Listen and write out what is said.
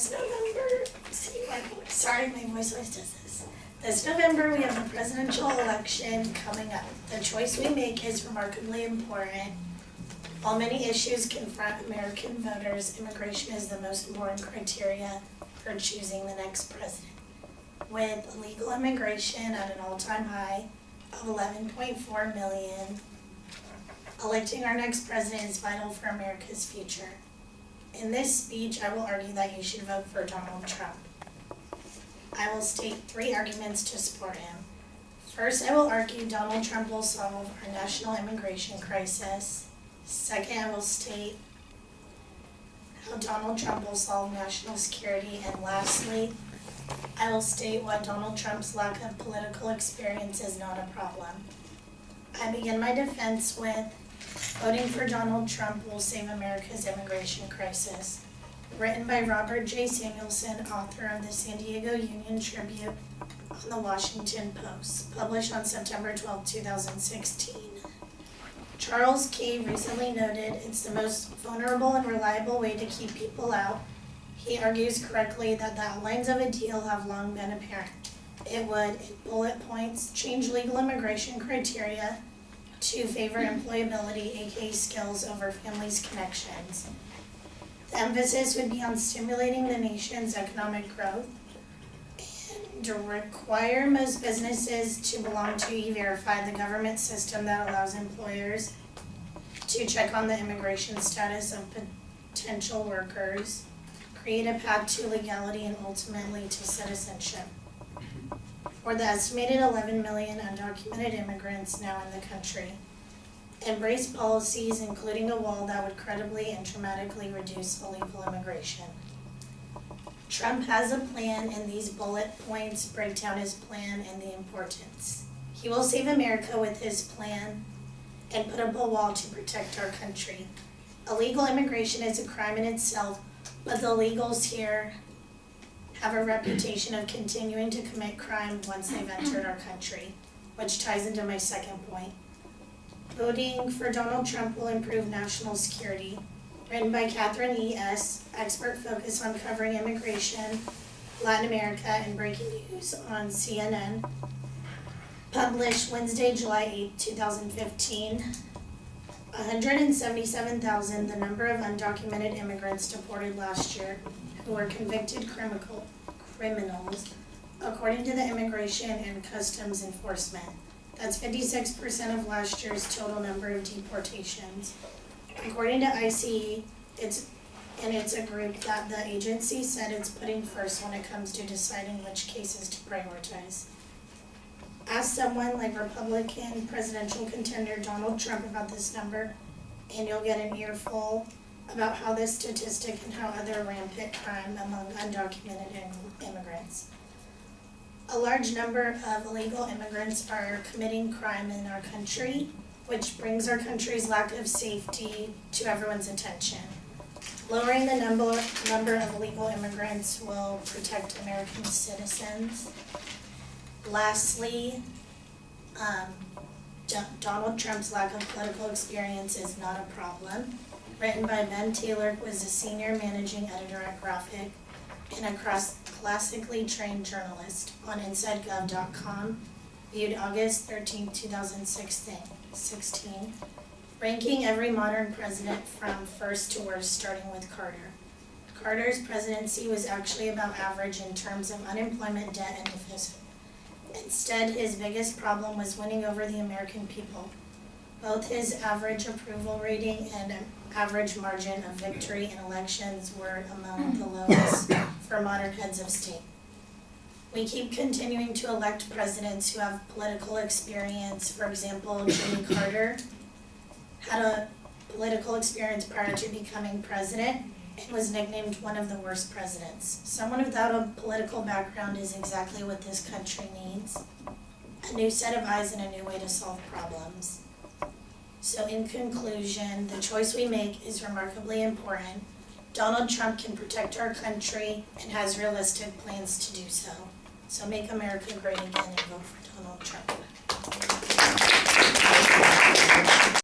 This November, my voice always does this. This November, we have the presidential election coming up. The choice we make is remarkably important. While many issues confront American voters, immigration is the most important criteria for choosing the next president. With illegal immigration at an all-time high of 11.4 million, electing our next president is vital for America's future. In this speech, I will argue that you should vote for Donald Trump. I will state 3 arguments to support him. First, I will argue Donald Trump will solve our national immigration crisis. Second, I will state how Donald Trump will solve national security. And lastly, I will state why Donald Trump's lack of political experience is not a problem. I begin my defense with voting for Donald Trump will save America's immigration crisis. Written by Robert J. Samuelson, author of the San Diego Union Tribune on the Washington Post, published on September 12, 2016. Charles Key recently noted it's the most vulnerable and reliable way to keep people out. He argues correctly that the outlines of a deal have long been apparent. It would, in bullet points, change legal immigration criteria to favor employability, aka skills, over families' connections. The emphasis would be on stimulating the nation's economic growth and to require most businesses to belong to E-Verify, the government system that allows employers to check on the immigration status of potential workers, create a path to legality, and ultimately to citizenship. For the estimated 11 million undocumented immigrants now in the country, embrace policies including a wall that would credibly and dramatically reduce illegal immigration. Trump has a plan, and these bullet points break down his plan and the importance. He will save America with his plan and put up a wall to protect our country. Illegal immigration is a crime in itself, but the illegals here have a reputation of continuing to commit crime once they've entered our country, which ties into my second point. Voting for Donald Trump will improve national security. Written by Catherine E. S., expert focus on covering immigration, Latin America, and breaking news on CNN. Published Wednesday, July 8, 2015. 177,000, the number of undocumented immigrants deported last year who were convicted criminals, according to the Immigration and Customs Enforcement. That's 56% of last year's total number of deportations. According to ICE, it's a group that the agency said it's putting first when it comes to deciding which cases to prioritize. Ask someone like Republican presidential contender Donald Trump about this number, and you'll get an earful about how this statistic and how other rampant crime among undocumented immigrants. A large number of illegal immigrants are committing crime in our country, which brings our country's lack of safety to everyone's attention. Lowering the number of illegal immigrants will protect American citizens. Lastly, Donald Trump's lack of political experience is not a problem. Written by Ben Taylor, who is a senior managing editor at Graphic and a classically trained journalist on InsideGov.com, viewed August 13, 2016, ranking every modern president from first to worst, starting with Carter. Carter's presidency was actually about average in terms of unemployment, debt, and deficit. Instead, his biggest problem was winning over the American people. Both his average approval rating and average margin of victory in elections were among the lowest for modern heads of state. We keep continuing to elect presidents who have political experience. For example, Jimmy Carter had a political experience prior to becoming president and was nicknamed one of the worst presidents. Someone without a political background is exactly what this country needs. A new set of eyes and a new way to solve problems. So in conclusion, the choice we make is remarkably important. Donald Trump can protect our country and has realistic plans to do so. So make America great again and vote for Donald Trump.